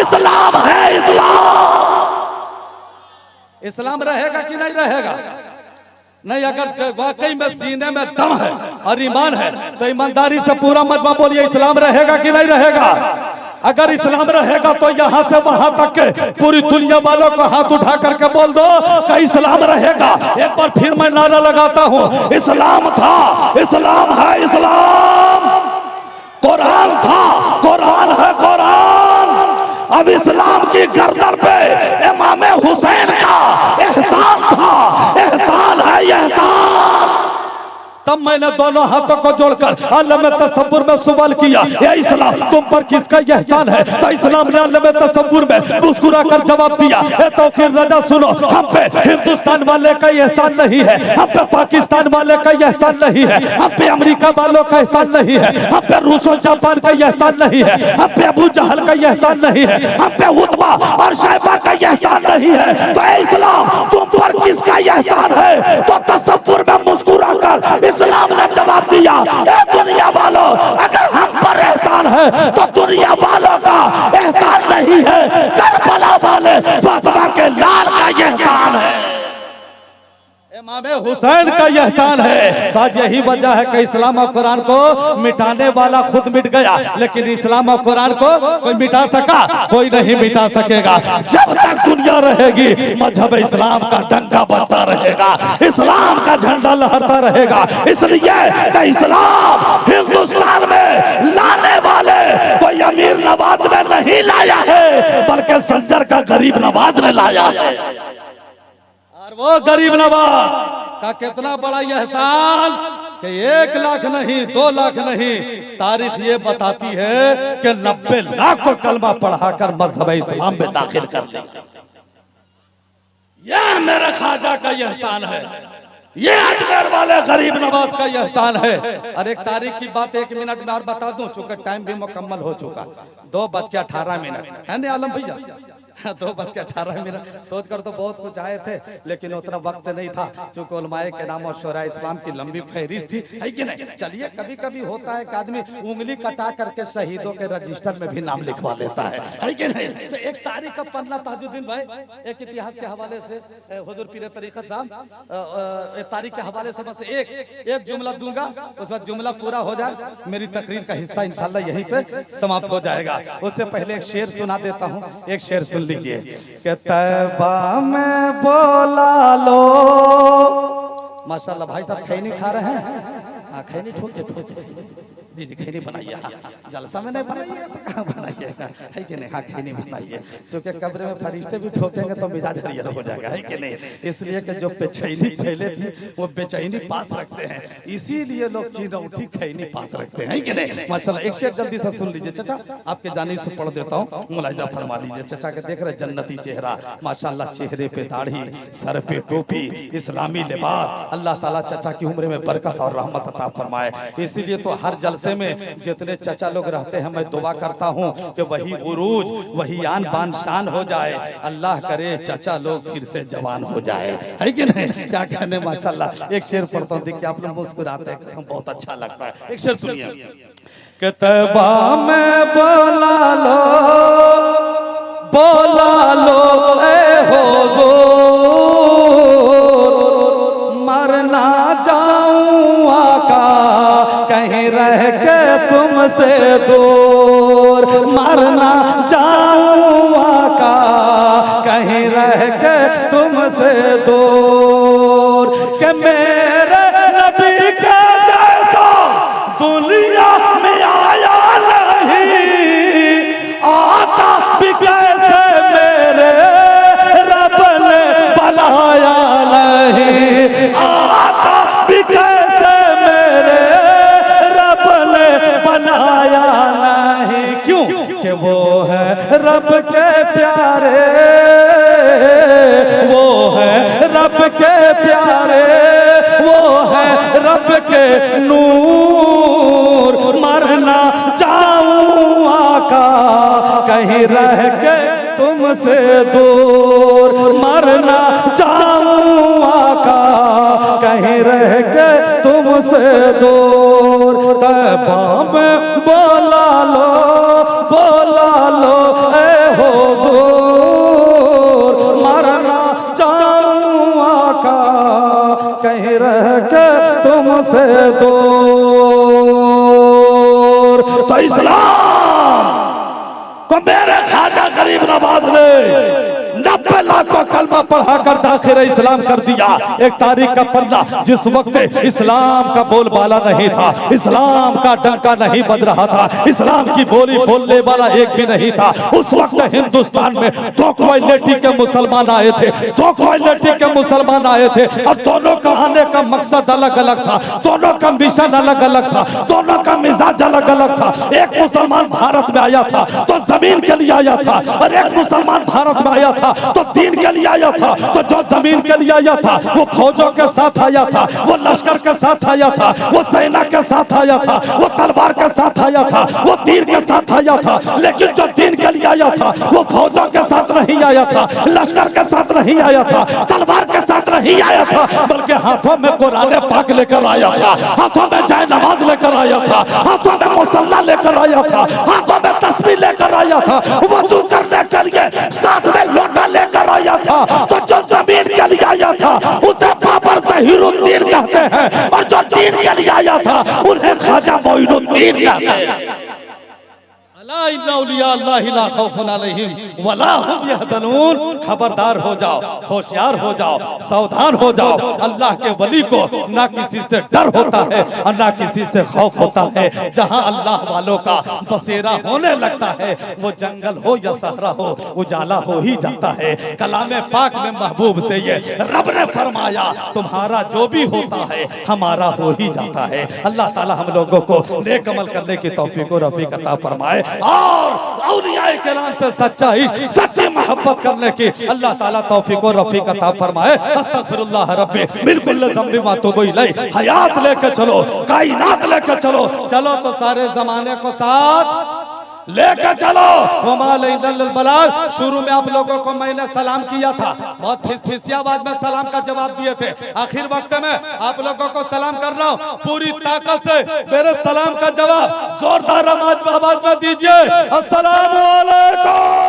S3: इस्लाम है, इस्लाम रहेगा कि नहीं रहेगा? नहीं, अगर वाकई में सीने में दम है और ईमान है तो ईमानदारी से पूरा मजमा बोलिए, इस्लाम रहेगा कि नहीं रहेगा? अगर इस्लाम रहेगा तो यहाँ से वहां तक पूरी दुनिया वालों को हाथ उठा करके बोल दो कि इस्लाम रहेगा। एक बार फिर मैं नारा लगाता हूँ, इस्लाम था, इस्लाम है, इस्लाम। कुरान था, कुरान है, कुरान। अब इस्लाम की गर्दन पे इमाम हुसैन का एहसान था, एहसान है, एहसान। तब मैंने दोनों हाथों को जोड़कर आलम तसव्वुर में सवाल किया, या इस्लाम तुम पर किसका एहसान है? तो इस्लाम ने आलम तसव्वुर में मुस्कुरा कर जवाब दिया, ए तौकीर रजा सुनो, हम पे हिंदुस्तान वाले का एहसान नहीं है, हम पे पाकिस्तान वाले का एहसान नहीं है, हम पे अमेरिका वालों का एहसान नहीं है, हम पे रूस और जापान का एहसान नहीं है, हम पे अबू जहल का एहसान नहीं है, हम पे उतबा और शैबा का एहसान नहीं है। तो इस्लाम तुम पर किसका एहसान है? तो तसव्वुर में मुस्कुरा कर इस्लाम ने जवाब दिया, ए दुनिया वालों, अगर हम पर एहसान है तो दुनिया वालों का एहसान नहीं है, करबला वाले फातिमा के लाल का एहसान है, इमाम हुसैन का एहसान है। तो आज यही वजह है कि इस्लाम और कुरान को मिटाने वाला खुद मिट गया, लेकिन इस्लाम और कुरान को कोई मिटा सका? कोई नहीं मिटा सकेगा। जब तक दुनिया रहेगी मजहब इस्लाम का डंका बजता रहेगा, इस्लाम का झंडा लहरता रहेगा। इसलिए कि इस्लाम हिंदुस्तान में लाने वाले कोई अमीर नवाज ने नहीं लाया है, बल्कि संजर का गरीब नवाज ने लाया है। और वो गरीब नवाज का कितना बड़ा एहसान कि 1 लाख नहीं, 2 लाख नहीं, तारीख ये बताती है कि 90 लाख को कलमा पढ़ाकर मजहब इस्लाम में दाखिल कर दिया। यह मेरे ख्वाजा का एहसान है, ये अजमेर वाले गरीब नवाज का एहसान है। और एक तारीख की बात 1 मिनट में और बता दूं, चूंकि टाइम भी मुकम्मल हो चुका, 2:18 है ना आलम भैया?
S1: 2:18 सोच कर तो बहुत कुछ आए थे, लेकिन उतना वक्त नहीं था, चूंकि उलमाए के नाम और शोरा इस्लाम की लंबी फहरिस्त थी, है कि नहीं। चलिए, कभी कभी होता है कि आदमी उंगली कटा करके शहीदों के रजिस्टर में भी नाम लिखवा लेता है कि नहीं। तो एक तारीख का पन्ना ताजुद्दीन भाई, एक इतिहास के हवाले से हुजूर पीर तरीक़त साहब, एक तारीख के हवाले से बस एक जुमला दूंगा, उस वक्त जुमला पूरा हो जाए, मेरी तकरीर का हिस्सा इंशाल्लाह यहीं पे समाप्त हो जाएगा। उससे पहले एक शेर सुना देता हूँ, एक शेर सुन लीजिए कि तैबा में बोला लो। माशाल्लाह भाई साहब खैनी खा रहे हैं, हाँ खैनी ठोके जी खैनी बनाइए। हाँ, जलसा में नहीं बनाइएगा तो कहाँ बनाइएगा, है कि नहीं। हाँ खैनी बनाइए, क्योंकि कब्र में फरिश्ते भी ठोकेंगे तो मिजाज हरियर हो जाएगा, है कि नहीं। इसलिए कि जो बेचैनी फैले थी वो बेचैनी पास रखते हैं, इसीलिए लोग चिरौठी खैनी पास रखते हैं, है कि नहीं। माशाल्लाह एक शेर जल्दी से सुन लीजिए चाचा, आपके जानिब से पढ़ देता हूँ, मुलाहिजा फरमा लीजिए। चाचा के देख रहे जन्नती चेहरा, माशाल्लाह चेहरे पे दाढ़ी, सर पे टोपी, इस्लामी लिबास, अल्लाह ताला चाचा की उम्र में बरकत और रहमत अता फरमाए। इसीलिए तो हर जलसे में जितने चाचा लोग रहते हैं, मैं दुआ करता हूं कि वही उरूज, वही आन बान शान हो जाए। अल्लाह करे चाचा लोग फिर से जवान हो जाए, है कि नहीं। क्या कहने, माशाल्लाह। एक शेर पढ़ता हूं, देखिए आप लोग मुस्कुराते हैं, कसम बहुत अच्छा लगता है। एक शेर सुनिए कि तैबा में बोला लो ए हुजूर, मरना जाऊं आका कहीं रह के तुमसे दूर, मरना जाऊं आका कहीं रह के तुमसे दूर, कि मेरे नबी के जैसा दुनिया में आया नहीं, आता भी कैसे मेरे रब ने बनाया नहीं, आता भी कैसे मेरे बनाया नहीं। क्यों कि वो है रब के प्यारे, वो है रब के प्यारे, वो है रब के नूर, मरना जाऊं आका कहीं रह के तुमसे दूर, मरना जाऊं आका कहीं रह के तुमसे दूर। तैबा में बोला लो ए हुजूर, मरना जाऊं आका कहीं रह के तुमसे दूर। तो इस्लाम को मेरे ख्वाजा गरीब नवाज ने 90 लाख को कलमा पढ़ाकर दाखिल इस्लाम कर दिया। एक तारीख का पन्ना, जिस वक्त इस्लाम का बोलबाला नहीं था, इस्लाम का डंका नहीं बज रहा था, इस्लाम की बोली बोलने वाला एक भी नहीं था, उस वक्त हिंदुस्तान में 2 क्वालिटी के मुसलमान आए थे, 2 क्वालिटी के मुसलमान आए थे, और दोनों का आने का मकसद अलग अलग था, दोनों का मिशन अलग अलग था, दोनों का मिजाज अलग अलग था। एक मुसलमान भारत में आया था तो जमीन के लिए आया था, और एक मुसलमान भारत में आया था तो दीन के लिए आया था। तो जो जमीन के लिए आया था वो फौजों के साथ आया था, वो लश्कर के साथ आया था, वो सेना के साथ आया था, वो तलवार के साथ आया था, वो तीर के साथ आया था। लेकिन जो दीन के लिए आया था वो फौजों के साथ नहीं आया था, लश्कर के साथ नहीं आया था, तलवार के साथ नहीं आया था, बल्कि हाथों में कुरान पाक लेकर आया था, हाथों में जाए नमाज लेकर आया था, हाथों में मुसल्ला लेकर आया था, हाथों में तस्बीह लेकर आया था, वजू करने के लिए साथ में लोटा लेकर आया था। तो जो जमीन के लिए आया था उसे बाबर ज़हीरुद्दीन कहते हैं, और जो दीन के लिए आया था उन्हें ख्वाजा मोइनुद्दीन कहते हैं। खबरदार हो जाओ, होशियार हो जाओ, सावधान हो जाओ। अल्लाह के वली को ना किसी से डर होता है और ना किसी से खौफ होता है। जहां अल्लाह वालों का बसेरा होने लगता है, वो जंगल हो या सहरा हो, उजाला हो ही जाता है। कलामे पाक में महबूब से ये रब ने फरमाया, तुम्हारा जो भी होता है हमारा हो ही जाता है। अल्लाह ताला हम लोगों को नेक अमल करने की तौफीक और रफीक अता फरमाए, और औलियाए किराम से सच्चाई सच्ची मोहब्बत करने की अल्लाह ताला तौफीक और रफीक अता फरमाए। अस्तगफिरुल्लाह रब्बी मिन कुल्लि ज़ंबि व अतूबु इलैह। हयात लेके चलो, कायनात लेके चलो, चलो तो सारे जमाने को साथ लेके चलो। बलाग शुरू में आप लोगों को मैंने सलाम किया था, बहुत फिसफिसी आवाज में सलाम का जवाब दिए थे। आखिर वक्त में आप लोगों को सलाम कर रहा हूँ, पूरी ताकत से मेरे सलाम का जवाब जोरदार आवाज में दीजिए। अस्सलाम वालेकुम।